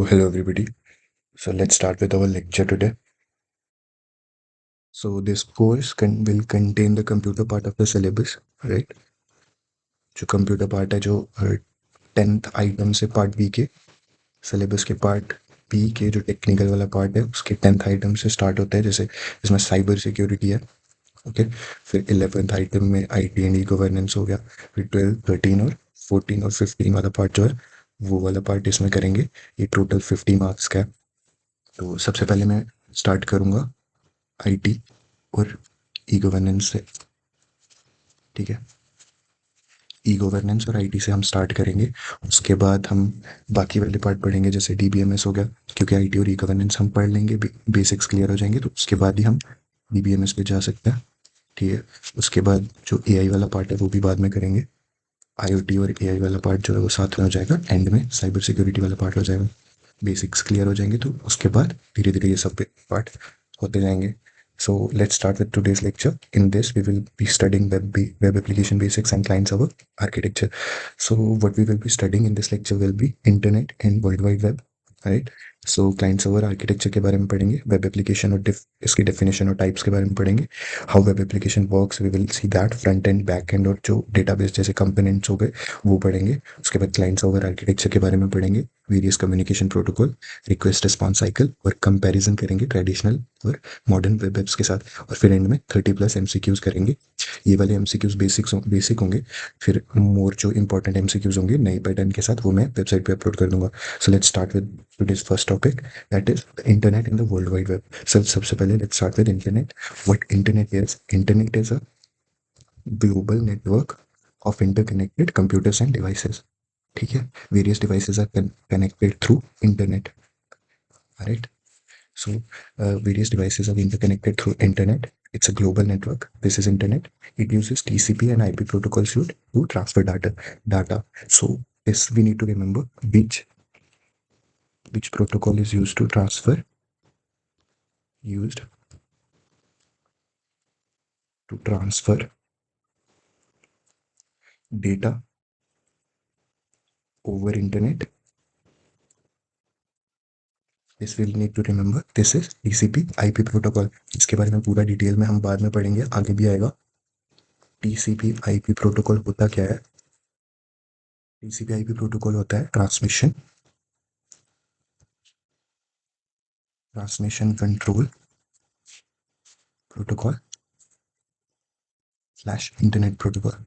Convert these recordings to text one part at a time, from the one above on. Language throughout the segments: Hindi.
Hello everybody. So let's start with our lecture today. So this course will contain the computer part of the syllabus, right? जो computer part है जो 10th item से part B के syllabus के part B के जो technical वाला part है उसके 10th item से start होता है, जैसे इसमें cyber security है, ओके। फिर 11th आइटम में IT एंड ई गवर्नेंस हो गया। फिर 12, 13 और 14 और 15 वाला पार्ट जो है वो वाला पार्ट इसमें करेंगे। ये टोटल 50 मार्क्स का है। तो सबसे पहले मैं स्टार्ट करूँगा IT और ई गवर्नेंस से, ठीक है। ई गवर्नेंस और IT से हम स्टार्ट करेंगे। उसके बाद हम बाकी वाले पार्ट पढ़ेंगे, जैसे DBMS हो गया, क्योंकि IT और ई गवर्नेंस हम पढ़ लेंगे, बेसिक्स क्लियर हो जाएंगे, तो उसके बाद ही हम DBMS पे जा सकते हैं, ठीक है। उसके बाद जो AI वाला पार्ट है वो भी बाद में करेंगे। IoT और AI वाला पार्ट जो है वो साथ में हो जाएगा, एंड में साइबर सिक्योरिटी वाला पार्ट हो जाएगा। बेसिक्स क्लियर हो जाएंगे तो उसके बाद धीरे धीरे ये सब पार्ट होते जाएंगे। So let's start with today's lecture. In this, we will be studying web application basics and client server architecture. So what we will be studying in this lecture will be internet and world wide web, right? So client server architecture के बारे में पढ़ेंगे, web application और इसकी definition और types के बारे में पढ़ेंगे, how web application works, we will see that, front end, back end और जो database जैसे components हो गए वो पढ़ेंगे। उसके बाद client server architecture के बारे में पढ़ेंगे, various communication protocol, request response cycle और कंपैरिजन करेंगे ट्रेडिशनल और मॉडर्न वेब एप्स के साथ। और फिर एंड में 30+ MCQs करेंगे। ये वाले MCQs बेसिक होंगे। फिर मोर जो इंपॉर्टेंट MCQs होंगे नए पैटर्न के साथ वो मैं वेबसाइट पे अपलोड कर दूंगा। So let's start with today's first topic, that is internet in the world wide web. सबसे पहले let's start with internet. What internet is? Internet is a global network of interconnected computers and devices, ठीक है। Various devices are connected through internet, right? So various devices are interconnected through internet. It's a global network. This is internet. It uses TCP and IP protocol suite to transfer data. So this we need to remember, which protocol is used to transfer data over internet. This will need to remember, this is TCP IP protocol. इसके बारे में पूरा डिटेल में हम बाद में पढ़ेंगे, आगे भी आएगा। TCP IP प्रोटोकॉल होता क्या है? TCP IP प्रोटोकॉल होता है transmission control protocol slash internet protocol.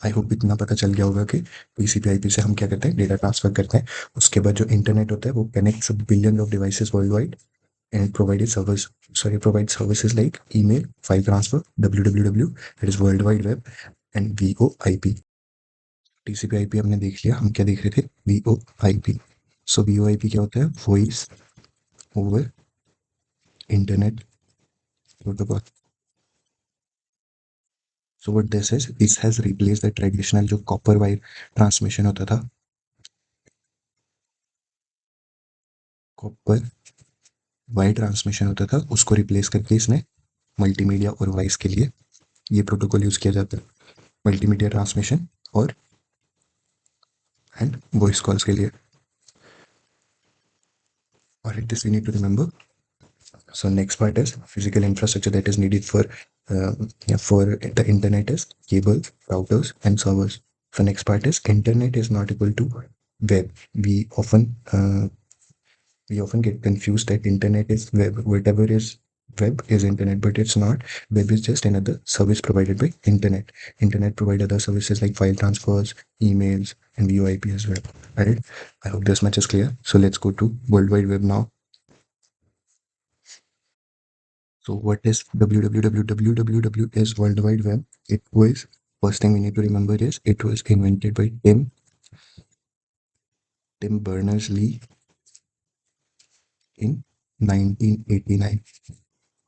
I hope इतना पता चल गया होगा कि TCP IP से हम क्या करते हैं, डेटा ट्रांसफर करते हैं। उसके बाद जो इंटरनेट होता है वो connects billion of devices world wide and provides services like email, file transfer, www, that is world wide web, and VoIP. TCP IP हमने देख लिया, हम क्या देख रहे थे? VoIP. So VoIP क्या होता है? Voice over internet protocol. So what this is, this has replaced the traditional जो कॉपर वायर ट्रांसमिशन होता था, कॉपर वायर ट्रांसमिशन होता था, उसको रिप्लेस करके इसने मल्टीमीडिया और वॉइस के लिए ये प्रोटोकॉल यूज किया जाता है, मल्टीमीडिया ट्रांसमिशन और एंड वॉइस कॉल्स के लिए। और this we need to remember. So next part is physical infrastructure that is needed for the internet is cables, routers, and servers. So next part is internet is not equal to web. We often get confused that internet is web. Whatever is web is internet, but it's not. Web is just another service provided by internet. Internet provide other services like file transfers, emails, and VoIP as well. Right? I hope this much is clear. So let's go to World Wide Web now. So what is www? www is World Wide Web. It was, first thing we need to remember is it was invented by Tim Berners-Lee in 1989.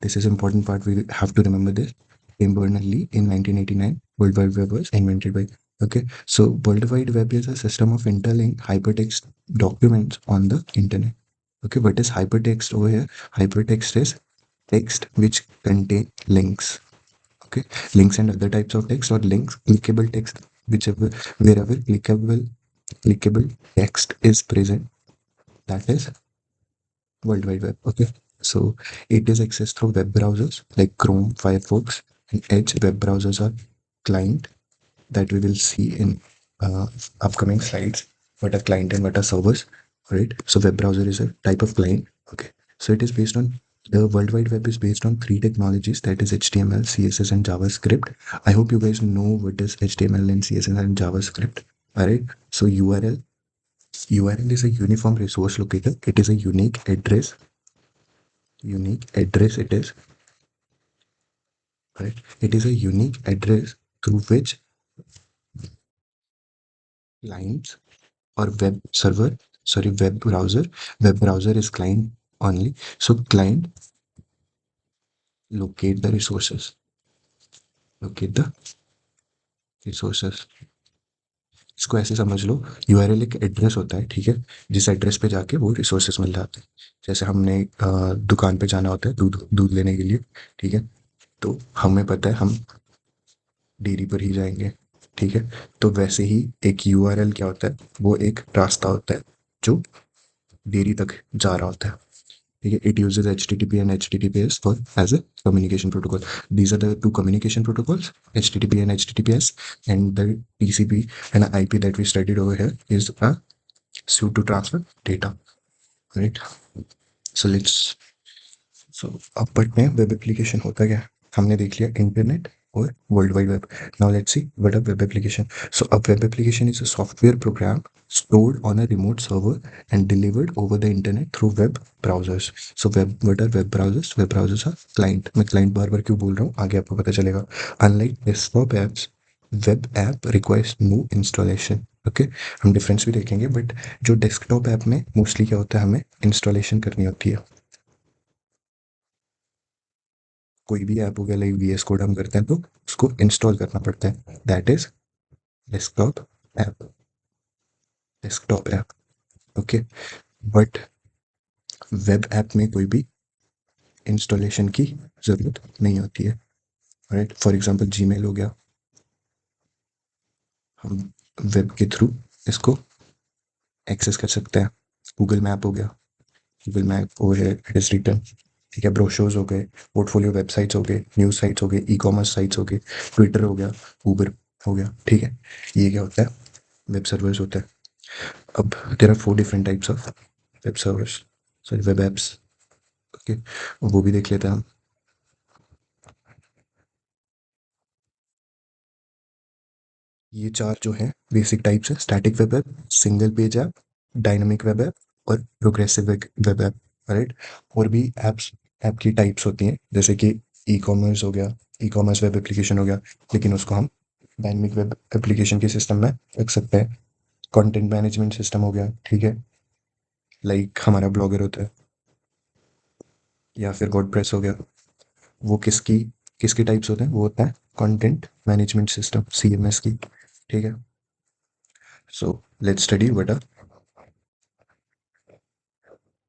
This is important part. We have to remember this. Tim Berners-Lee in 1989. World Wide Web was invented by. Okay. So World Wide Web is a system of interlinked hypertext documents on the internet. Okay. What is hypertext over here? Hypertext is text which contain links. Okay, links and other types of text, or links, clickable text, whichever, wherever clickable clickable text is present, that is World Wide Web. Okay, so it is accessed through web browsers like Chrome, Firefox, and Edge. Web browsers are client that we will see in uh, upcoming slides. What are client and what are servers, right? So web browser is a type of client. Okay, so it is based on the World Wide Web is based on three technologies, that is HTML, CSS, and JavaScript. I hope you guys know what is HTML and CSS and JavaScript. All right. So URL is a uniform resource locator. It is a unique address. Unique address it is, right? It is a unique address through which clients or web browser is client only. So client locate the resources, locate the resources. इसको ऐसे समझ लो, यूआरएल एक एड्रेस होता है, ठीक है, जिस एड्रेस पे जाके वो रिसोर्सेज मिल जाते हैं। जैसे हमने दुकान पे जाना होता है दूध दूध लेने के लिए, ठीक है, तो हमें पता है हम डेयरी पर ही जाएंगे, ठीक है। तो वैसे ही एक यूआरएल क्या होता है, वो एक रास्ता होता है जो डेयरी तक जा रहा होता है, ठीक है। It uses HTTP and HTTPS for as a communication protocol. These are the two communication protocols, HTTP and HTTPS, and the TCP and IP that we studied over here is a suite to transfer data, right? So let's सो अब पढ़ते हैं वेब एप्लीकेशन होता क्या है। हमने देख लिया इंटरनेट और world wide web. Now let's see what a web application. So a web application is a software program stored on a remote server and delivered over the internet through web browsers. So web, what are web browsers? Web browsers are client. मैं client बार बार क्यों बोल रहा हूँ, आगे आपको पता चलेगा। Unlike desktop apps, web app requires no installation. Okay, हम डिफरेंस भी देखेंगे, बट जो डेस्कटॉप ऐप में मोस्टली क्या होता है, हमें इंस्टॉलेशन करनी होती है। कोई भी ऐप हो गया, लाइक VS कोड हम करते हैं तो उसको इंस्टॉल करना पड़ता है, that is desktop app, desktop app. Okay, but web app में कोई भी इंस्टॉलेशन की ज़रूरत नहीं होती है, राइट। फॉर एग्जांपल जीमेल हो गया, हम वेब के थ्रू इसको एक्सेस कर सकते हैं। गूगल मैप हो गया, Google map over here it is written, ठीक है। ब्रोशर्स हो गए, पोर्टफोलियो वेबसाइट्स हो गए, न्यूज़ साइट्स हो गए, ई-कॉमर्स साइट्स हो गए, ट्विटर हो गया, ऊबर हो गया, ठीक है। ये क्या होता है, वेब सर्वर्स होता है। अब there are 4 different types of web servers, sorry web apps. Okay, वो भी देख लेते हैं हम। ये चार जो हैं बेसिक टाइप्स हैं, static web app, single page app, dynamic web app और प्रोग्रेसिव वेब ऐप, राइट। और भी ऐप्स, ऐप की टाइप्स होती हैं, जैसे कि ई कॉमर्स हो गया, ई कॉमर्स वेब एप्लीकेशन हो गया, लेकिन उसको हम डायनामिक वेब एप्लीकेशन के सिस्टम में रख सकते हैं। कंटेंट मैनेजमेंट सिस्टम हो गया, ठीक है, लाइक हमारा ब्लॉगर होता है, या फिर वर्डप्रेस हो गया। वो किसकी किसके टाइप्स होते हैं, वो होता है कंटेंट मैनेजमेंट सिस्टम, CMS की, ठीक है। So let's study what are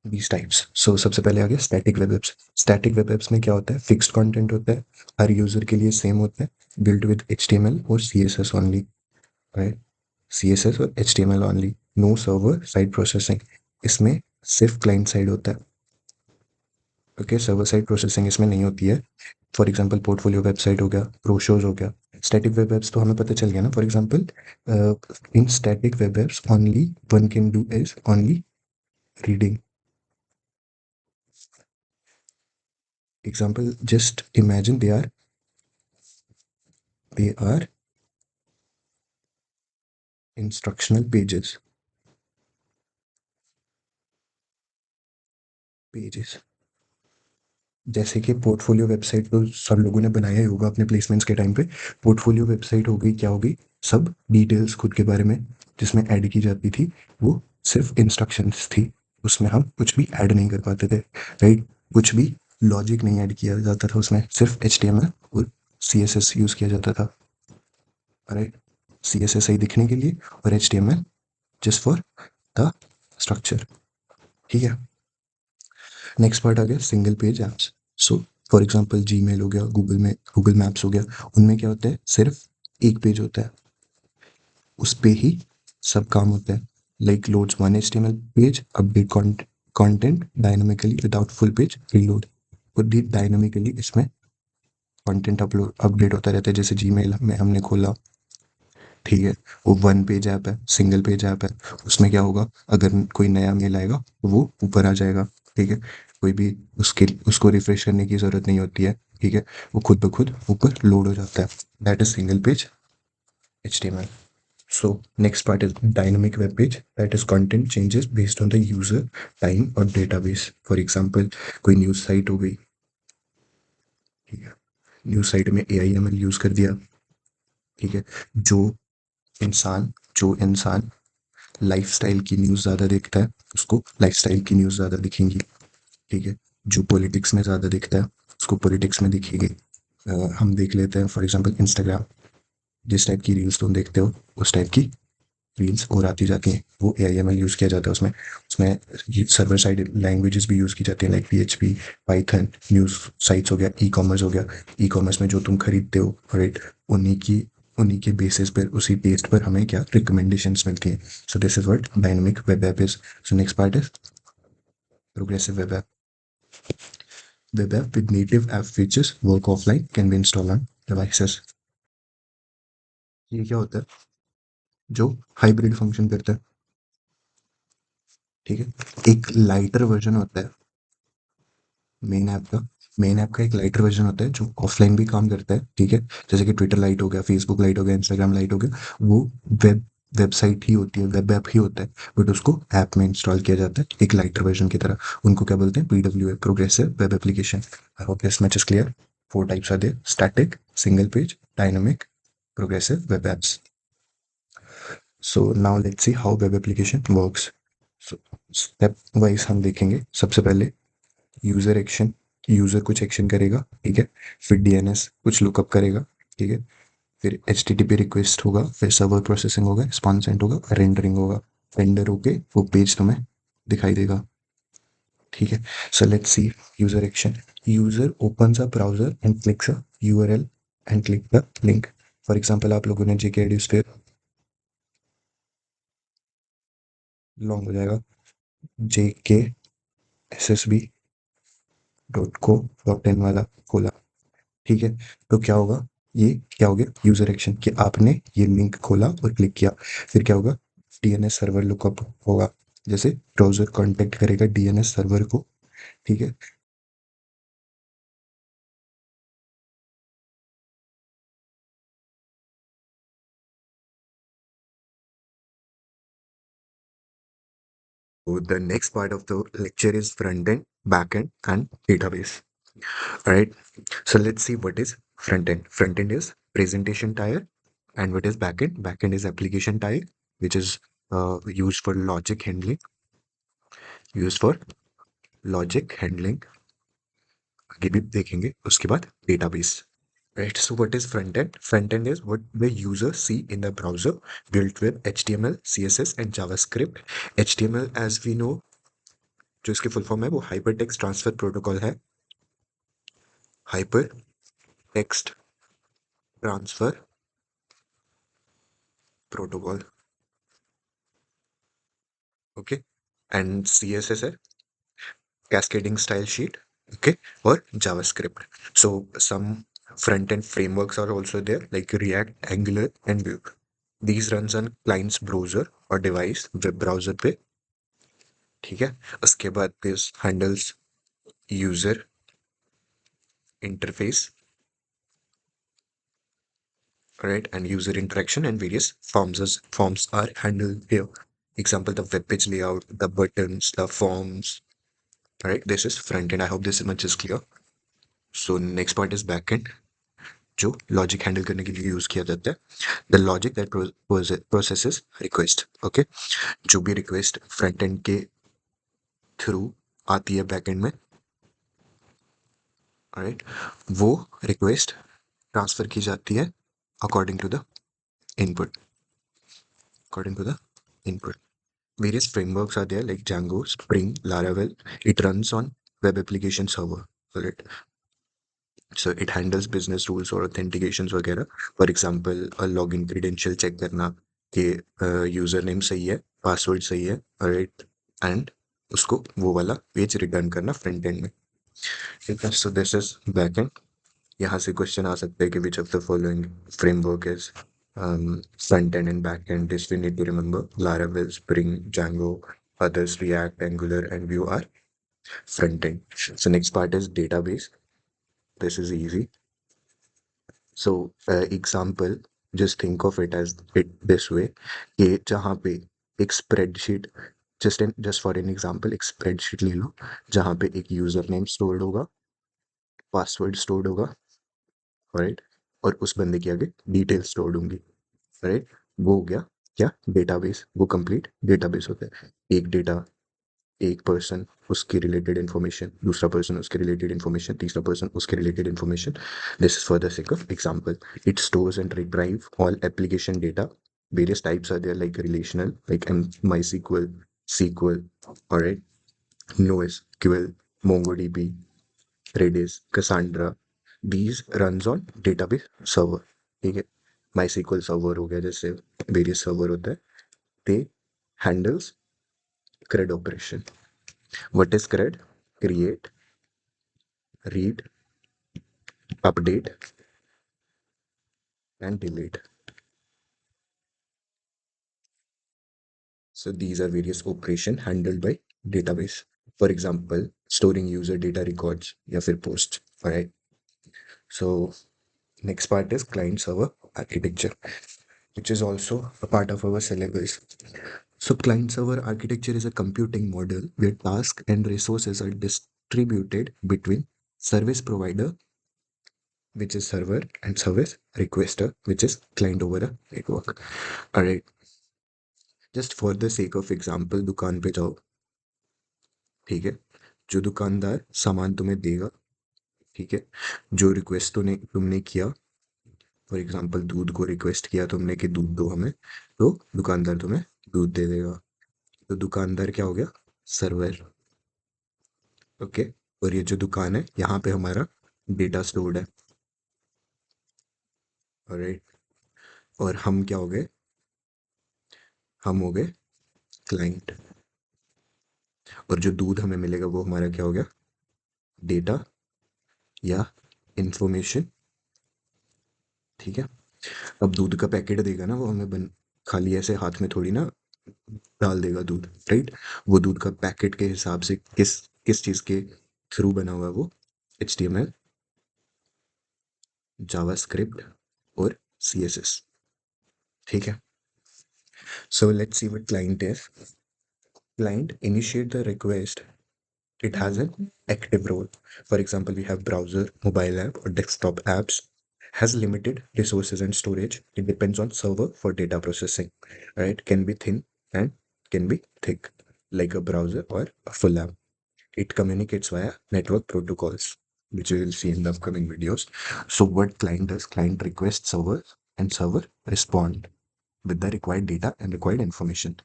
these types. So सबसे पहले आ गया static web apps. Static web apps में क्या होता है, फिक्स्ड कंटेंट होता है, हर यूजर के लिए सेम होता है, बिल्ड विद HTML और CSS ओनली, राइट। CSS और HTML only, no server side processing. इसमें सिर्फ क्लाइंट साइड होता है, ओके, सर्वर साइड प्रोसेसिंग इसमें नहीं होती है। फॉर एग्जांपल पोर्टफोलियो वेबसाइट हो गया, ब्रोशर्स हो गया। स्टैटिक वेब एप्स तो हमें पता चल गया ना, for example in static web apps only one can do is only reading. Example, just imagine they are instructional pages. जैसे कि पोर्टफोलियो वेबसाइट तो सब लोगों ने बनाया ही होगा अपने प्लेसमेंट्स के टाइम पे। पोर्टफोलियो वेबसाइट हो गई, क्या होगी, सब डिटेल्स खुद के बारे में जिसमें ऐड की जाती थी, वो सिर्फ इंस्ट्रक्शंस थी, उसमें हम कुछ भी ऐड नहीं कर पाते थे, राइट। कुछ भी लॉजिक नहीं ऐड किया जाता था उसमें, सिर्फ HTML और CSS यूज़ किया जाता था, राइट। CSS सही दिखने के लिए और HTML just for the structure, ठीक है। नेक्स्ट पार्ट आ गया single page apps. So for example Gmail हो गया, गूगल मैप्स हो गया, उनमें क्या होता है, सिर्फ एक पेज होता है, उस पे ही सब काम होता है, like loads one HTML page, update content dynamically without full page reload. खुद भी डायनामिकली इसमें कंटेंट अपलोड अपडेट होता रहता है। जैसे जीमेल में हमने खोला, ठीक है, वो वन पेज ऐप है, सिंगल पेज ऐप है। उसमें क्या होगा, अगर कोई नया मेल आएगा तो वो ऊपर आ जाएगा, ठीक है। कोई भी उसके उसको रिफ्रेश करने की ज़रूरत नहीं होती है, ठीक है। वो खुद ब खुद ऊपर लोड हो जाता है। That is single page HTML. So next part is dynamic web page. That is content changes based on the user, time और database. For example, कोई न्यूज़ साइट हो गई, ठीक है, न्यूज़ साइट में AIML यूज़ कर दिया, ठीक है। जो जो इंसान लाइफस्टाइल की न्यूज़ ज़्यादा देखता है, उसको लाइफस्टाइल की न्यूज़ ज़्यादा दिखेंगी, ठीक है। जो पॉलिटिक्स में ज़्यादा दिखता है, उसको पॉलिटिक्स में दिखेगी। हम देख लेते हैं फॉर एग्जांपल इंस्टाग्राम, जिस टाइप की रील्स तुम देखते हो उस टाइप की रील्स और आती जाती हैं। वो AIML यूज़ किया जाता है उसमें। उसमें सर्वर साइड लैंग्वेजेस भी यूज़ की जाती हैं, like PHP, Python. News sites हो गया, ई कॉमर्स हो गया। ई कॉमर्स में जो तुम खरीदते हो, राइट, उन्हीं की उन्हीं के बेसिस पर, उसी टेस्ट पर हमें क्या रिकमेंडेशंस मिलती हैं। सो this is what dynamic web app is. So next part is progressive web app. Web app with native app features work offline, can be installed on devices. ये क्या होता है, जो हाइब्रिड फंक्शन करता है, ठीक है। एक लाइटर वर्जन होता है मेन ऐप का। मेन ऐप का एक लाइटर वर्जन होता है जो ऑफलाइन भी काम करता है, ठीक है। जैसे कि ट्विटर लाइट हो गया, फेसबुक लाइट हो गया, इंस्टाग्राम लाइट हो गया। वो वेब वेबसाइट ही होती है, वेब ऐप ही होता है, बट उसको ऐप में इंस्टॉल किया जाता है एक लाइटर वर्जन की तरह। उनको क्या बोलते हैं, PWA, progressive web application. I hope this much is clear. Four types are there: static, single page, dynamic, progressive web apps. So now let's see how web application works. So step wise हम देखेंगे। सबसे पहले यूजर एक्शन, यूजर कुछ एक्शन करेगा, ठीक है। फिर DNS कुछ लुकअप करेगा, ठीक है। फिर HTTP रिक्वेस्ट होगा, फिर सर्वर प्रोसेसिंग होगा, रिस्पॉन्स सेंड होगा, रेंडरिंग होगा। रेंडर होके वो पेज तुम्हें दिखाई देगा, ठीक है। So let's see user action. User opens a browser and clicks a URL and click the link. For example आप लोगों ने JK लॉन्ग हो जाएगा, JKSSB.co.in वाला खोला, ठीक है। तो क्या होगा, ये क्या हो गया, यूजर एक्शन, कि आपने ये लिंक खोला और क्लिक किया। फिर क्या होगा, DNS सर्वर लुकअप होगा। जैसे ब्राउजर कांटेक्ट करेगा DNS सर्वर को, ठीक है। So the next part of the lecture is front end, back end, and database. All right. So let's see what is front end. Front end is presentation tier, and what is back end? Back end is application tier, which is used for logic handling. Used for logic handling. आगे भी देखेंगे उसके बाद database. Right. So what is front end? Front end is what the user see in the browser, built with HTML, CSS, and JavaScript. HTML, as we know, जो इसकी फुल फॉर्म है वो हाइपर टेक्स्ट ट्रांसफर प्रोटोकॉल है। Hyper text transfer protocol, okay. And CSS है कैस्केडिंग स्टाइल शीट, ओके। और JavaScript. So some front end frameworks are also there, like React, Angular, and Vue. These runs on client's browser or device, web browser पे, ठीक है। उसके बाद this handles user interface, right, and user interaction, and various forms are handled here. Example, the web page layout, the buttons, the forms, right. This is front end. I hope this much is clear. So next part is back end, जो लॉजिक हैंडल करने के लिए यूज किया जाता है। The logic that processes request, okay. जो भी रिक्वेस्ट फ्रंट एंड के थ्रू आती है बैक एंड में, राइट, वो रिक्वेस्ट ट्रांसफर की जाती है according to the input, according to the input. Various frameworks are there like Django, Spring, Laravel. It runs on web application server. Correct. So it handles business rules और authentications वगैरह. For example, a login credential check करना, कि यूज़र नेम सही है, पासवर्ड सही है, राइट, एंड उसको वो वाला पेज रिटर्न करना फ्रंट एंड में। ठीक है, so this is back end. यहाँ से क्वेश्चन आ सकता है कि which of the following framework is front end and back end. This we need to remember Laravel, Spring, Django, others React, Angular, and Vue are front end. So next part is database. This is easy. So example, just think of it as it this way कि जहाँ पे एक spreadsheet, just for an example एक स्प्रेडशीट ले लो जहाँ पे एक यूजर नेम स्टोर्ड होगा, पासवर्ड स्टोर्ड होगा, राइट, और उस बंदे की आगे डिटेल स्टोर्ड होंगी, राइट। वो हो गया क्या, डेटाबेस। वो कंप्लीट डेटाबेस होता है। एक डेटा, एक पर्सन, उसके रिलेटेड इन्फॉर्मेशन, दूसरा पर्सन उसके रिलेटेड इन्फॉर्मेशन, तीसरा पर्सन उसके related information. This is for the sake of example. It stores and retrieve all application data. Various types are there like relational, like MySQL, SQL, all right, NoSQL, MongoDB, Redis, Cassandra. These runs on database server. ठीक है, MySQL सर्वर हो गया, जैसे वेरियस सर्वर होता है, they handles CRUD operation. What is CRUD? Create, read, update, and delete. So these are various operation handled by database. For example, storing user data records या फिर post. Alright. So next part is client server architecture, which is also a part of our syllabus. So client server architecture is a computing model where tasks and resources are distributed between service provider, which is server, and service requester, which is client over a network. Alright. Just for the sake of example, दुकान पे जाओ, ठीक है, जो दुकानदार सामान तुम्हें देगा, ठीक है, जो रिक्वेस्ट तुमने किया, फॉर एग्जाम्पल दूध को रिक्वेस्ट किया तुमने कि दूध दो हमें, तो दुकानदार तुम्हें दूध दे देगा। तो दुकानदार क्या हो गया, सर्वर। ओके, और ये जो दुकान है यहाँ पे हमारा डेटा स्टोर्ड है, ऑलराइट। और हम क्या हो गए, हम हो गए क्लाइंट। और जो दूध हमें मिलेगा वो हमारा क्या हो गया, डेटा या इंफॉर्मेशन। ठीक है, अब दूध का पैकेट देगा ना वो हमें, खाली ऐसे हाथ में थोड़ी ना डाल देगा दूध, राइट। वो दूध का पैकेट के हिसाब से किस किस चीज़ के थ्रू बना हुआ है वो, HTML, जावास्क्रिप्ट और CSS। ठीक है, so let's see what client is. Client initiate the request, it has an active role. For example, we have browser, mobile app, or desktop apps has limited resources and storage. It depends on server for data processing. Right? Can be thin and can be thick, like a browser or a full app. It communicates via network protocols, which we will see in the upcoming videos. So what client does? Client requests server and server respond with the required data and required information.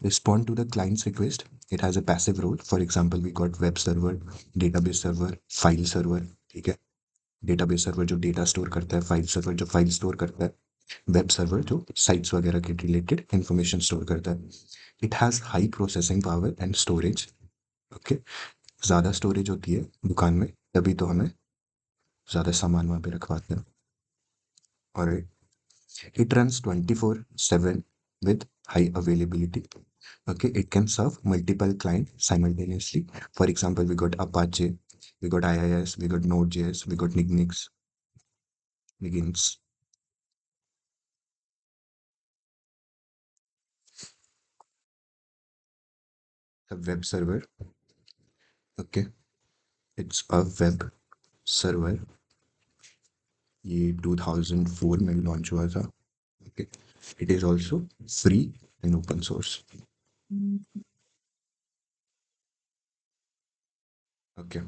Respond to the client's request. It has a passive role. For example, we got web server, database server, file server. ठीक है, डेटाबेस सर्वर जो डेटा स्टोर करता है, फाइल सर्वर जो फाइल स्टोर करता है, वेब सर्वर जो साइट्स वगैरह के रिलेटेड इंफॉर्मेशन स्टोर करता है। It has high processing power and storage. Okay, ज़्यादा स्टोरेज होती है दुकान में, तभी तो हमें ज़्यादा सामान वहाँ पे रखवाते हैं। और it runs 24/7 with high availability. Okay, it can serve multiple clients simultaneously. For example, we got Apache, we got IIS, we got Node.js, we got Nginx. A web server. Okay, it's a web server. ये 2004 में लॉन्च हुआ था। Okay, it is also free and open source. Okay,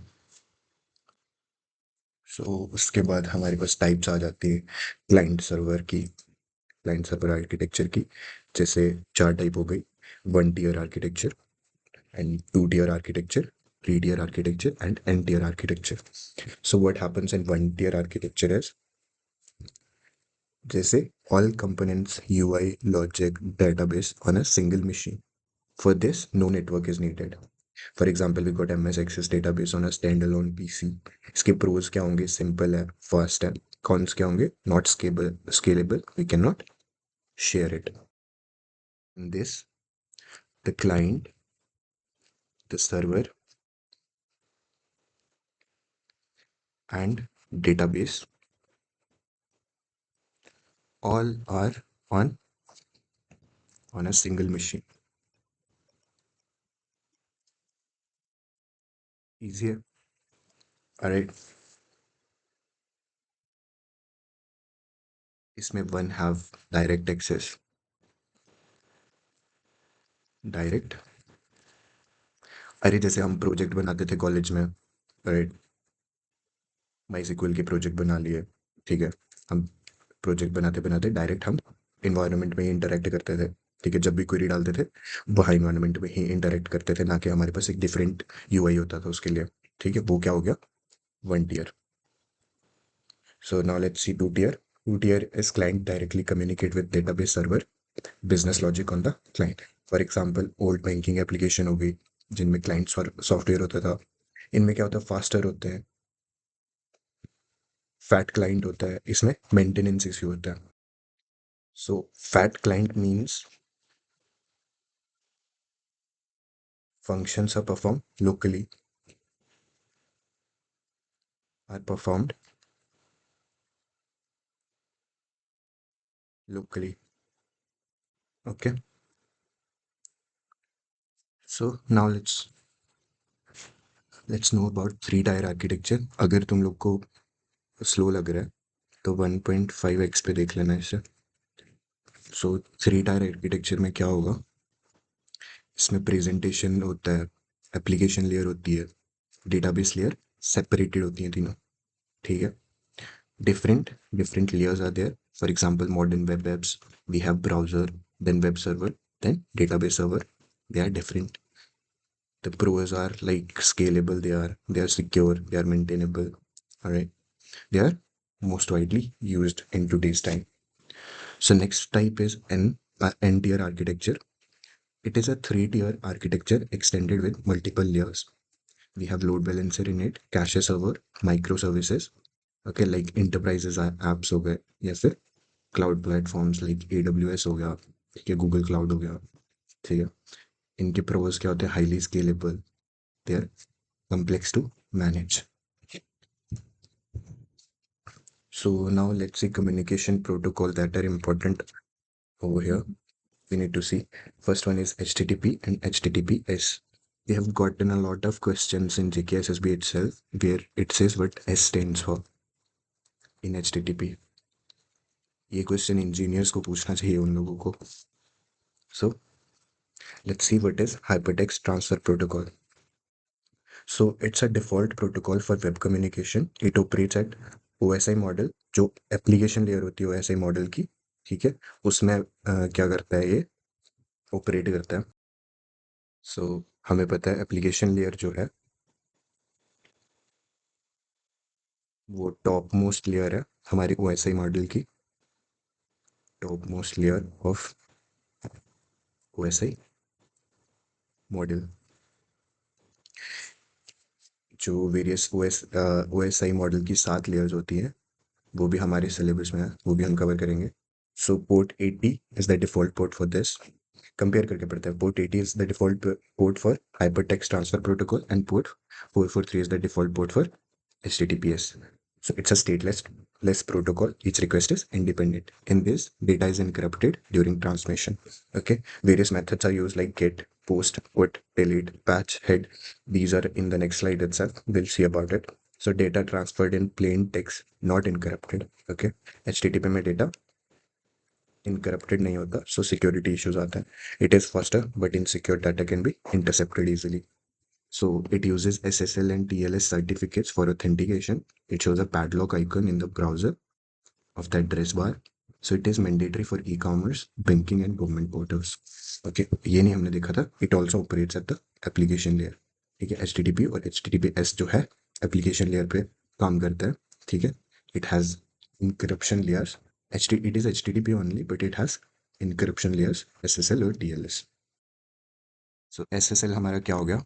so उसके बाद हमारे पास टाइप्स आ जाती है क्लाइंट सर्वर की, क्लाइंट सर्वर आर्किटेक्चर की। जैसे चार टाइप हो गई, one tier architecture and two tier architecture, three tier architecture and N tier architecture. So what happens in one tier architecture is जैसे all components, UI, logic, database on a single machine. For this, no network is needed. For example, we got MS Access database on a standalone PC. इसके pros क्या होंगे? Simple है, fast है. Cons क्या होंगे? Not scalable. We cannot share it. In this, the client, the server, and database all are on a single machine. Easier. Alright. इसमें one have direct access. Direct, अरे जैसे हम प्रोजेक्ट बनाते थे कॉलेज में, राइट, माई सिक्वल के प्रोजेक्ट बना लिए, ठीक है, हम प्रोजेक्ट बनाते बनाते डायरेक्ट हम इन्वायरमेंट में ही इंटरेक्ट करते थे, ठीक है, जब भी क्वेरी डालते थे वहाँ इन्वायरमेंट में ही इंटरेक्ट करते थे, ना कि हमारे पास एक डिफरेंट यूआई होता था उसके लिए, ठीक है, वो क्या हो गया? One tier. So now let's see two tier. Two tier is client directly communicate with database server, business logic on the client. For example old banking application हो गई जिनमें क्लाइंट सॉफ्टवेयर होता था, इनमें क्या होता है? फास्टर होते हैं, फैट क्लाइंट होता है, इसमें मेंटेनेंस इश्यू होता है. So fat client means functions are performed locally, are performed locally. Okay, so now let's know about three tier architecture. अगर तुम लोग को स्लो लग रहा है तो 1.5x पे देख लेना इसे. सो थ्री टायर आर्किटेक्चर में क्या होगा? इसमें प्रेजेंटेशन होता है, एप्लीकेशन लेयर होती है, डेटाबेस लेयर सेपरेटेड होती हैं तीनों, ठीक है. Different layers are there. For example, modern web apps, we have browser, then web server, then database server. They are different. The pros are like scalable, they are secure, they are maintainable. All right. They are most widely used in today's time. So next type is N-tier architecture. It is a three-tier architecture extended with multiple layers. We have load balancer in it, cache server, microservices. Okay, like enterprises apps हो गए, या फिर क्लाउड प्लेटफॉर्म्स लाइक AWS हो गया, ठीक है, गूगल क्लाउड हो गया, ठीक है. इनके प्रोज क्या होते हैं? Highly scalable, they are complex to manage. So now let's see communication protocol that are important over here. We need to see. First one is HTTP and HTTPS. We have gotten a lot of questions in GKSSB itself where it says what S stands for in HTTP. ये क्वेश्चन इंजीनियर्स को पूछना चाहिए उन लोगों को. So let's see what is hypertext transfer protocol. So it's a default protocol for web communication. It operates at OSI model, जो एप्लीकेशन लेयर होती है OSI मॉडल की, ठीक है, उसमें क्या करता है? ये ऑपरेट करता है. सो हमें पता है एप्लीकेशन लेयर जो है वो टॉप मोस्ट लेयर है हमारी OSI मॉडल की, top most layer of OSI model. जो वेरियस OSI मॉडल की 7 लेयर्स होती हैं वो भी हमारे सिलेबस में है, वो भी हम कवर करेंगे. So port 80 is the default port for this. Compare करके पड़ता है. Port 80 is the default port for hypertext transfer protocol and port 443 is the default port for HTTPS. So it's a stateless protocol. Each request is independent. In this, data is encrypted during transmission. Okay. Various methods are used like get, post, put, delete, patch, head. These are in the next slide itself. We'll see about it. So data transferred in plain text, not encrypted. Okay. HTTP में data encrypted नहीं होता, so security issues आते हैं. It is faster, but insecure data can be intercepted easily. So it uses SSL and TLS certificates for authentication. It shows a padlock icon in the browser of the address bar. So it is mandatory for e-commerce, banking and government portals. Okay, ये नहीं हमने देखा था. It also operates at the application layer. ठीक है, HTTP और HTTPS जो है application layer पे काम करता है. ठीक है, it has encryption layers it is HTTP only, but it has encryption layers SSL और TLS. So SSL हमारा क्या हो गया,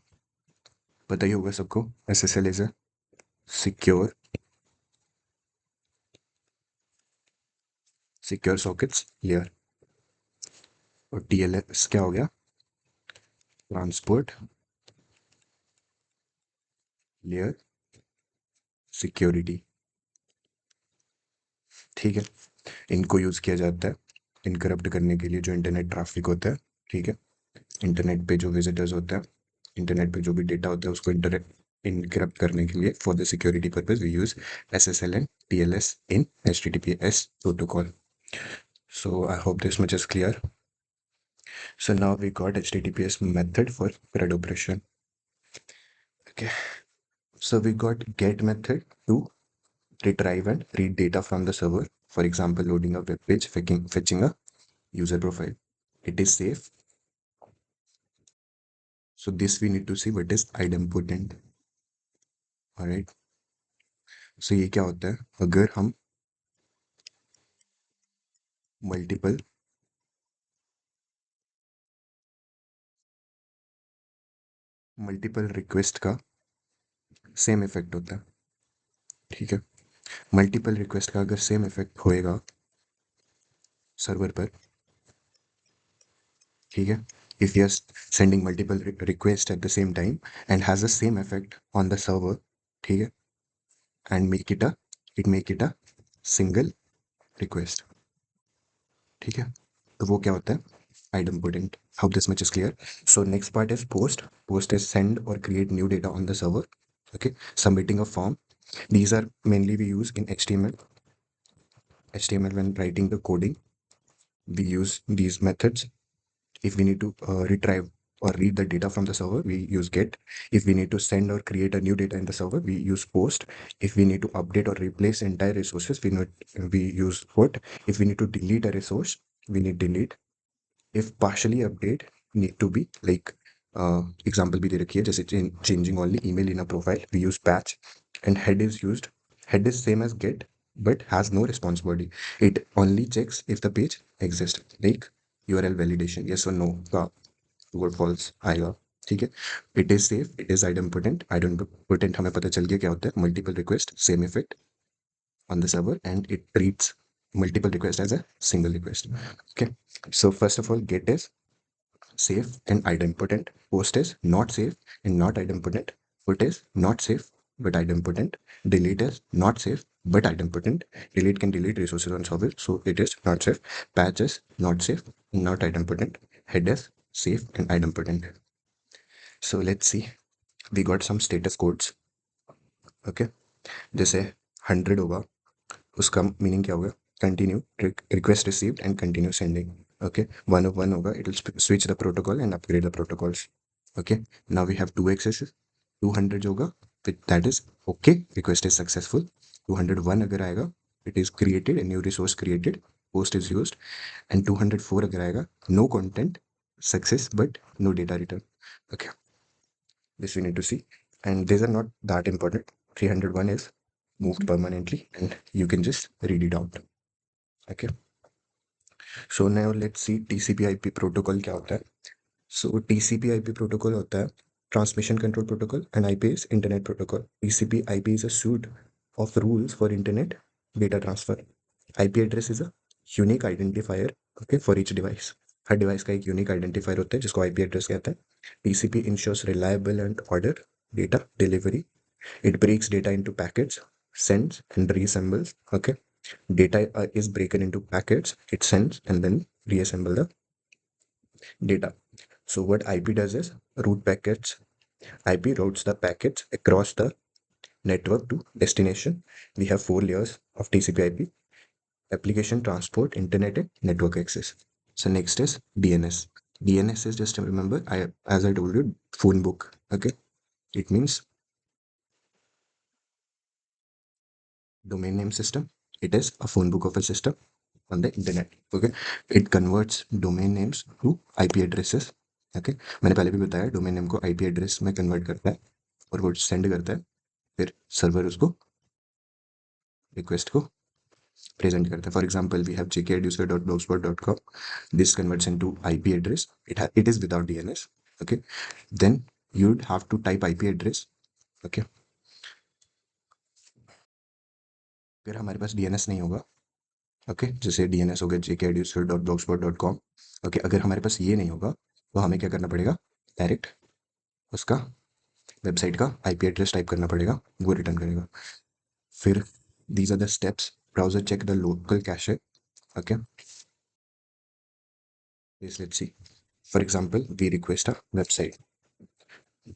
पता ही होगा सबको. SSL is a secure sockets layer. और TLS क्या हो गया, ट्रांसपोर्ट लेयर सिक्योरिटी. ठीक है, इनको यूज़ किया जाता है इनकरप्ट करने के लिए जो इंटरनेट ट्रैफिक होता है. ठीक है, इंटरनेट पे जो विजिटर्स होते हैं, इंटरनेट पे जो भी डेटा होता है उसको इनकरप्ट करने के लिए for the security purpose we use SSL and TLS in HTTPS protocol. So I hope this much is clear. So now we got HTTPS method for CRUD operation. Okay. So we got get method to retrieve and read data from the server. For example, loading a web page, fetching a user profile. It is safe. So this we need to see what is idempotent. Alright. So ये क्या होता है, अगर हम मल्टीपल रिक्वेस्ट का सेम इफेक्ट होता है. ठीक है, मल्टीपल रिक्वेस्ट का अगर सेम इफेक्ट होएगा सर्वर पर. ठीक है, if you're sending multiple requests at the same time and has the same effect on the server. ठीक है, and make it a single request. ठीक है, तो वो क्या होता है, idempotent. Hope this much is clear. So next part is post. Post is send or create new data on the server. Okay, submitting a form. These are mainly we use in HTML when writing the coding. We use these methods. If we need to retrieve or read the data from the server, we use get. If we need to send or create a new data in the server, we use post. If we need to update or replace entire resources, we use put. If we need to delete a resource, we need delete. If partially update need to be like example भी दे रखी है जैसे changing only email in a profile, we use patch. And head is used. Head is same as get but has no response body. It only checks if the page exists, like URL validation yes or no का true or false आएगा. ठीक है, it is safe, it is idempotent हमें पता चल गया क्या होता है, multiple request same effect on the server and it treats multiple requests as a single request. Okay, so first of all, get is safe and idempotent. Post is not safe and not idempotent. Put is not safe but idempotent. Delete is not safe but idempotent. Delete can delete resources on server, so it is not safe. Patch is not safe, not idempotent. Head is safe and idempotent. So let's see. We got some status codes. Okay, जैसे 100 होगा उसका मीनिंग क्या होगा, continue request received and continue sending. Okay, 101 होगा it will switch the protocol and upgrade the protocols. Okay, now we have 2 access. 200 होगा that is okay, request is successful. 201 अगर आएगा it is created, a new resource created, post is used. And 204 अगर आएगा no content success but no data return. Okay, this we need to see, and these are not that important. 301 is moved permanently and you can just read it out. Okay, so now let's see TCP IP protocol क्या होता है. So TCP IP protocol होता है transmission control protocol and IP is internet protocol. TCP IP is a suite of rules for internet data transfer. IP address is a unique identifier, okay, for each device. Her device का एक यूनिक आइडेंटिफायर होता है जिसको आईपी एड्रेस कहते हैं. TCP ensures reliable and order data delivery. It breaks data into packets, sends and reassembles. Okay, data is broken into packets, it sends and then reassemble the data. So what IP does is route packets. IP routes the packets across the network to destination. We have 4 layers of TCP IP: application, transport, internet and network access. So next is DNS. DNS is, just remember, as I told you, phone book. Okay, it means domain name system. It is a phone book of a system on the internet. Okay, it converts domain names to IP addresses. Okay, मैंने पहले भी बताया डोमेन नेम को IP एड्रेस में कन्वर्ट करता है और वो सेंड करता है, फिर सर्वर उसको रिक्वेस्ट को प्रेजेंट करता है. For example we have jkeducer.blogspot.com. This converts into IP address. It is without DNS. Okay. Then you'd have to type IP address. Okay. फिर हमारे पास DNS नहीं होगा. ओके जैसे DNS हो गया jkeducer.blogspot.com. ओके अगर हमारे पास ये नहीं होगा तो हमें क्या करना पड़ेगा, डायरेक्ट उसका वेबसाइट का IP एड्रेस टाइप करना पड़ेगा, वो रिटर्न करेगा. फिर these are the steps. Browser check the local cache. Okay. Yes, let's see. For example, we request a website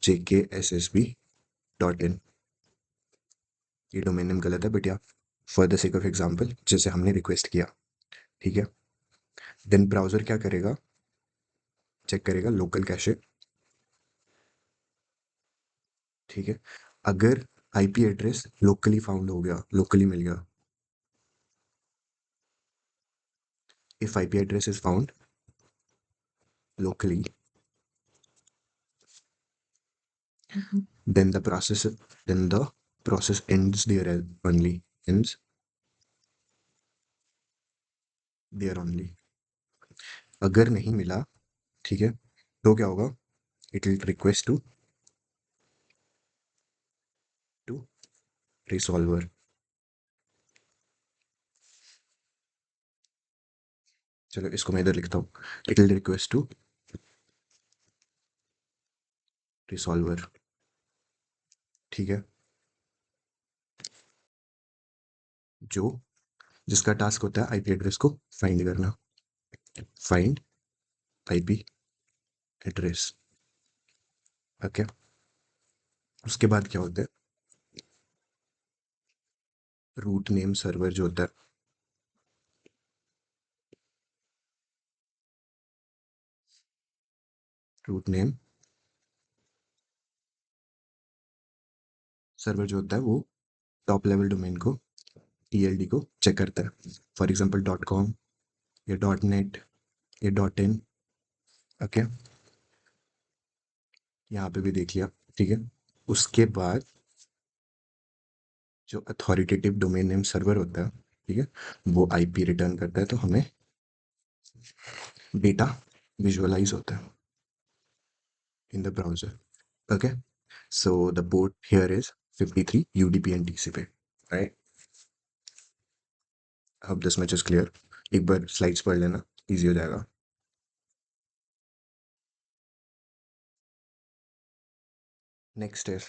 jkssb.in. ये डोमेन नेम गलत है बट या for the sake of example जैसे हमने रिक्वेस्ट किया, ठीक है. देन ब्राउजर क्या करेगा, चेक करेगा लोकल कैशे. ठीक है. अगर IP एड्रेस लोकली फाउंड हो गया, लोकली मिल गया, if IP address is found locally, then the process ends there only, ends there only. अगर नहीं मिला, ठीक है, तो क्या होगा, it will request to resolver. चलो इसको मैं इधर लिखता हूँ. It will request to resolver. ठीक है. जो जिसका टास्क होता है IP एड्रेस को फाइंड करना. Find IP address. ओके. उसके बाद क्या होता है, रूट नेम सर्वर जो होता है, रूट नेम सर्वर जो होता है वो टॉप लेवल डोमेन को, TLD को चेक करता है. फॉर एग्जाम्पल .com या .net या .in. ओके. यहाँ पे भी देख लिया. ठीक है. उसके बाद जो अथॉरिटेटिव डोमेन नेम सर्वर होता है, ठीक है, वो IP रिटर्न करता है, तो हमें डेटा विजुअलाइज होता है in the browser. Okay. So the port here is 53 UDP and TCP. Right. अब दिस मच इज क्लियर. एक बार स्लाइड्स पढ़ लेना, इजी हो जाएगा. नेक्स्ट इज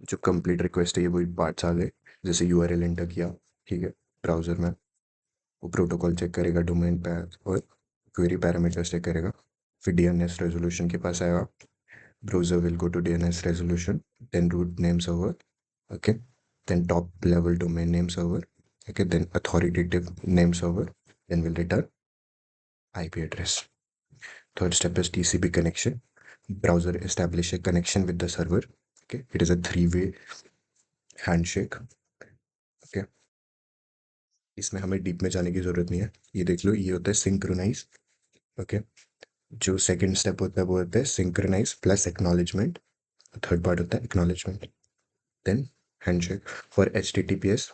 जो कंप्लीट रिक्वेस्ट है, ये वही पार्ट्स आ गए. जैसे URL एंटर किया, ठीक है, ब्राउजर में, वो प्रोटोकॉल चेक करेगा, डोमेन पैथ और क्वेरी पैरामीटर्स चेक करेगा. फिर DNS रेजोल्यूशन के पास आएगा. Browser will go to DNS resolution, then root name server. Okay. Then top level domain name server. Okay, then authoritative name server, then will return IP address. Third step is TCP connection. Browser establish a connection with the server. Okay, it is a three-way handshake. Okay, इसमें हमें डीप में जाने की जरूरत नहीं है. ये देख लो, ये होता है सिंक्रोनाइज. ओके. जो सेकंड स्टेप होता है वो होता है synchronize plus acknowledgement. Third part होता है acknowledgement, then handshake. For HTTPS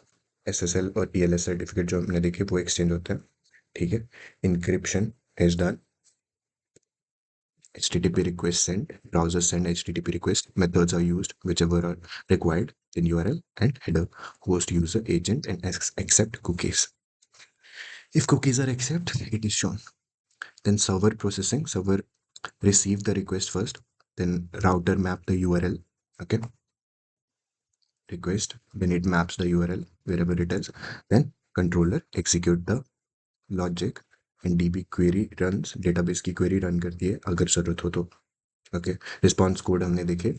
SSL और TLS सर्टिफिकेट जो हमने देखे वो एक्सचेंज होते हैं. ठीक है. Encryption is done. HTTP request sent, browser send HTTP request, methods are used whichever are required in URL and header, host user agent and accept cookies. If cookies are accepted, it is shown. Then server processing, server receive the request first, then router map the URL. Okay. Request, then it maps the URL wherever it is. Then controller execute the logic and DB query runs, database की query run करती है अगर जरूरत हो तो. ओके. रिस्पॉन्स कोड हमने देखे.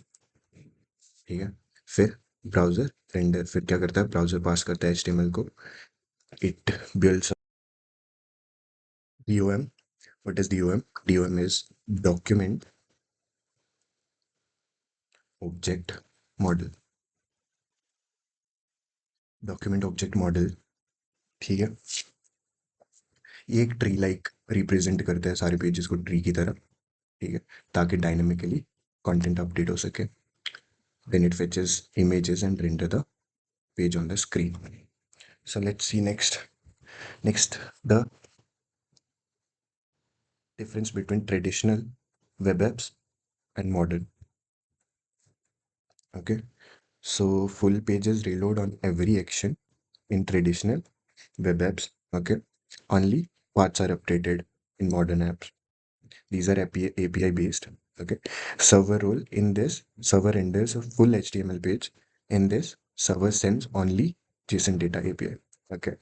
ठीक है. फिर ब्राउजर रेंडर, फिर क्या करता है, ब्राउजर पास करता है HTML को. It builds DOM. What is DOM? DOM is document object model. Document object model. ठीक है. ये एक ट्री लाइक रिप्रेजेंट करता है सारे पेजेस को ट्री की तरह. ठीक है. ताकि डायनेमिकली कंटेंट अपडेट हो सके. Then it fetches images and render the page on the screen. So let's see next. Next, the difference between traditional web apps and modern. Okay, so full pages reload on every action in traditional web apps. Okay, only parts are updated in modern apps. These are API based. Okay, server role in this, server renders a full HTML page. In this, server sends only JSON data API. Okay,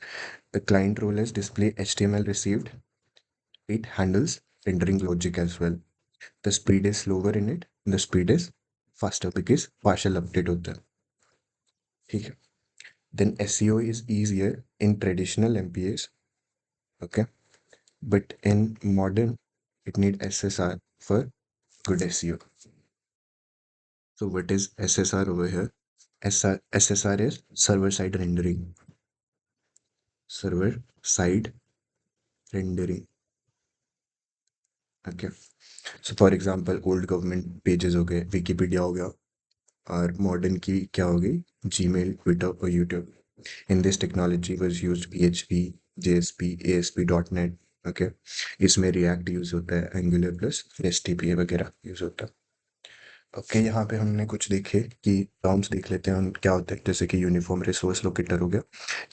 the client role is display HTML received. It handles rendering logic as well. The speed is slower in it. The speed is faster because partial update होता है. ठीक है. Then SEO is easier in traditional MPAs. Okay, but in modern, it need SSR for good SEO. So what is SSR over here? SSR is server side rendering. Server side rendering. Okay. So for example, old government pages हो गए, Wikipedia हो गया, और modern की क्या हो गई? Gmail, Twitter और YouTube. In this technology was used PHP, JSP, ASP.NET. Okay. इसमें React यूज होता है, Angular plus HTTP वगैरह यूज होता है. ओके, यहाँ पे हमने कुछ देखे कि टर्म्स देख लेते हैं क्या होता है. जैसे कि यूनिफॉर्म रिसोर्स लोकेटर हो गया.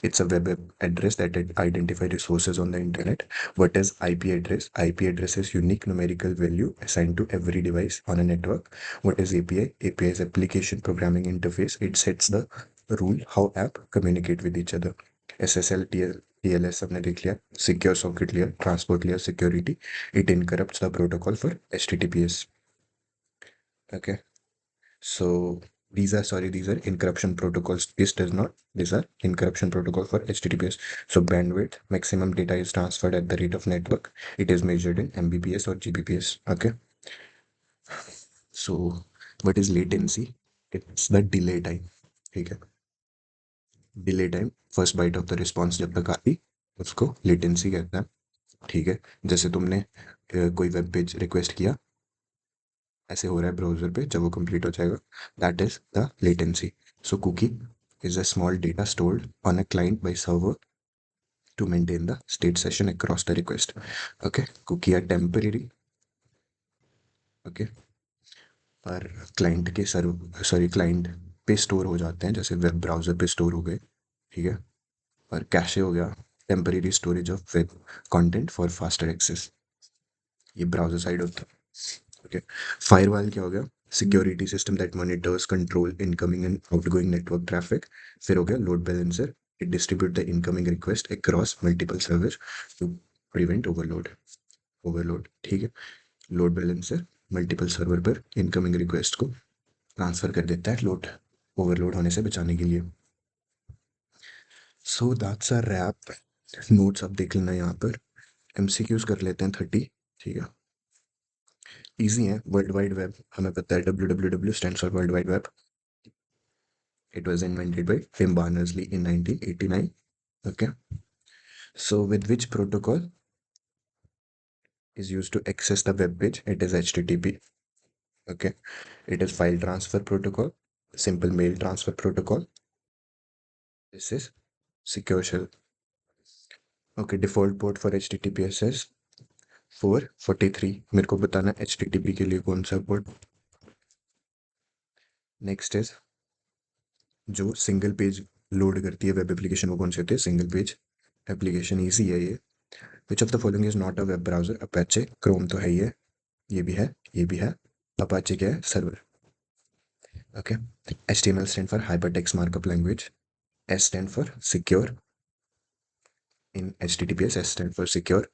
It's a web address that identify resources on the internet. What is IP address? IP address is unique numerical value assigned to every device on a network. What is API? API is application programming interface. It sets the rule how app communicate with each other. SSL TLS हमने देख लिया. Secure socket layer, transport layer, security. It encrypts the protocol for HTTPS. Okay. So these are encryption protocols. This does not. These are encryption protocol for HTTPS. So bandwidth, maximum data is transferred at the rate of network. It is measured in Mbps or Gbps. Okay. So what is latency? It's the delay time. ठीक है. Delay time, first byte of the response जब तक आती, उसको latency कहते हैं. ठीक है. जैसे तुमने कोई वेब पेज रिक्वेस्ट किया, ऐसे हो रहा है ब्राउजर पे, जब वो कंप्लीट हो जाएगा, that is the latency. So cookie is a small data stored on a client by server to maintain the state session across the request. Okay, cookie are temporary. Okay, पर क्लाइंट के सॉरी क्लाइंट पे स्टोर हो जाते हैं, जैसे वेब ब्राउजर पे स्टोर हो गए. ठीक है. और कैशे हो गया, temporary storage of web content for faster access. ये ब्राउजर साइड होता है. ओके. फायरवॉल क्या हो गया? Security system that monitors control incoming and outgoing network traffic. फिर हो गया load balancer. It distribute the incoming request across multiple server to prevent overload. Overload, ठीक है. लोड बैलेंसर मल्टीपल सर्वर पर इनकमिंग रिक्वेस्ट को ट्रांसफर कर देता है, लोड ओवरलोड होने से बचाने के लिए. So that's a wrap. Notes आप देख लेना यहाँ पर. MCQs कर लेते हैं 30. ठीक है. इजी है. वर्ल्ड वाइड वेब हमें पता है, WWW stands for world wide web. It was invented by Tim Berners-Lee in 1989. Okay. So with which protocol is used to access the web page? It is HTTP. Okay. It is file transfer protocol, simple mail transfer protocol. This is secure shell. Okay. Default port for HTTPS is 443. मेरे को बताना HTTP के लिए कौन सा पोर्ट. नेक्स्ट इज जो सिंगल पेज लोड करती है वेब एप्लीकेशन, वो कौन से होते हैं? Single page application. ईजी है ये. विच of the following is not a web browser? Apache. Chrome तो है ही है, ये भी है, ये भी है. अपाचे क्या है? Server. Okay. HTML stand for hypertext markup language. S stand for secure. In HTTPS S stand for secure.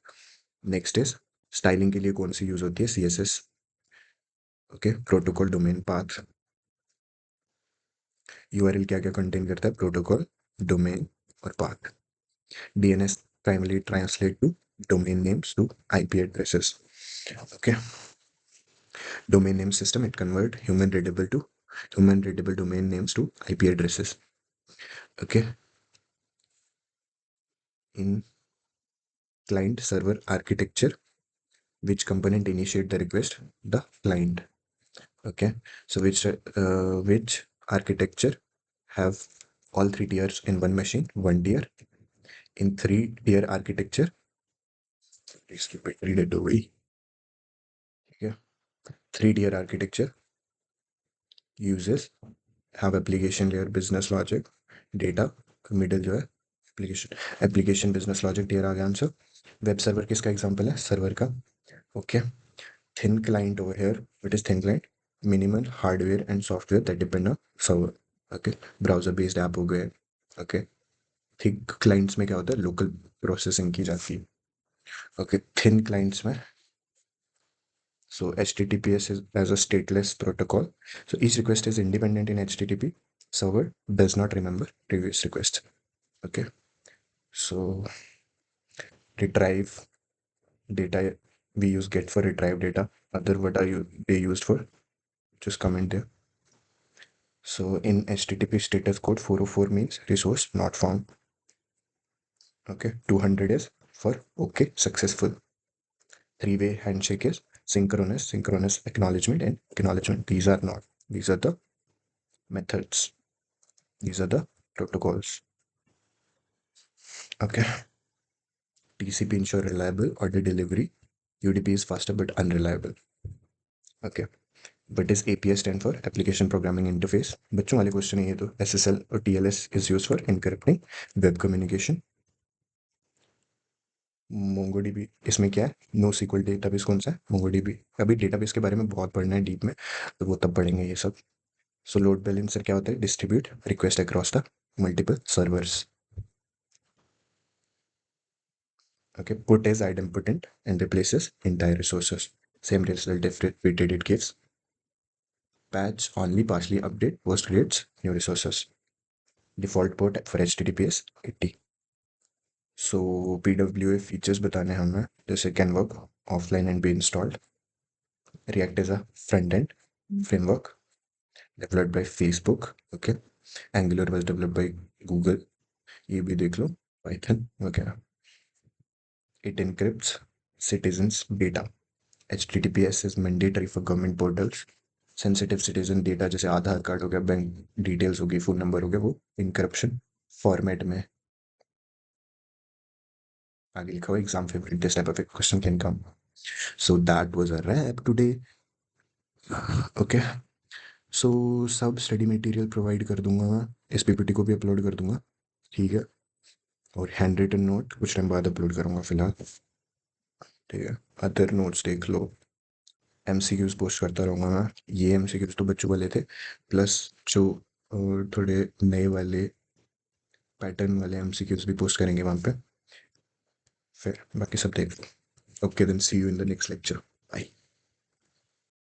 Next is styling के लिए कौन सी यूज होती है? CSS. Okay. Protocol domain path. URL क्या क्या कंटेन करता है? प्रोटोकॉल, डोमेन और path. DNS primarily translate to domain names to IP addresses. Okay. Domain name system, it convert human readable domain names to IP addresses. Okay. In client server architecture, which component initiate the request? The client. Okay. So which architecture have all 3 tiers in one machine, one tier in 3 tier architecture. Please keep it read it away. Yeah, 3 tier architecture uses have application layer, business logic, data, middle जो है एप्लीकेशन बिजनेस लॉजिक टियर आ गया आंसर. वेब सर्वर किसका एग्जांपल है? सर्वर का. Okay. Thin client over here. What is thin client? Minimal hardware and software that depend on server. Okay. Browser based app हो गए. ओके. थिक क्लाइंट्स में क्या होता है? लोकल प्रोसेसिंग की जाती है. ओके. थिन क्लाइंट्स में so HTTPS is as a stateless protocol. So each request is independent in HTTP. Server does not remember previous request. Okay. So retrieve data, we use get for retrieve data. Other what are you they used for? Just comment there. So in HTTP status code 404 means resource not found. Okay. 200 is for okay successful. Three-way handshake is synchronous acknowledgement and acknowledgement. These are not. These are the methods. These are the protocols. Okay. TCP ensure reliable order delivery. UDP is faster but unreliable. Okay. What does API stand for? Application Programming Interface. बच्चों वाले क्वेश्चन है ये तो. SSL और TLS is used for encrypting web communication. MongoDB इसमें क्या है? नो SQL डेटाबेस कौन सा है? MongoDB. अभी डेटाबेस के बारे में बहुत पढ़ना है डीप में, तो वो तब पढ़ेंगे ये सब. सो लोड बैलेंसर क्या होता है? Distribute request across the multiple servers. Okay, put is idempotent and replaces entire resources. Same result if repeated it gives. Patch only partially update post creates new resources. Default port for HTTPS 80. So PWA features बताने हमें, जैसे can work offline and be installed. React is a front end framework developed by Facebook. Okay, Angular was developed by Google. ये भी देख लो. Python वगैरह. It encrypts citizens' data. HTTPS is mandatory for government portals. Sensitive citizen data जैसे आधार कार्ड हो गया, बैंक डिटेल्स हो गई, फोन नंबर हो गया, वो इनकरप्शन फॉर्मेट में. आगे लिखा हुआ exam favourite this type of question can come. So that was a wrap today. Okay. So सब स्टडी मटेरियल प्रोवाइड कर दूंगा मैं. इस पीपीटी को भी अपलोड कर दूंगा. ठीक है. और हैंड रिटन नोट कुछ टाइम बाद अपलोड करूंगा फिलहाल. ठीक है. अदर नोट्स देख लो. एमसीक्यूज पोस्ट करता रहूँगा मैं. ये एमसीक्यूज तो बच्चों वाले थे, प्लस जो थोड़े नए वाले पैटर्न वाले एमसीक्यूज भी पोस्ट करेंगे वहाँ पे. फिर बाकी सब देख लो. Okay then see you in the next lecture.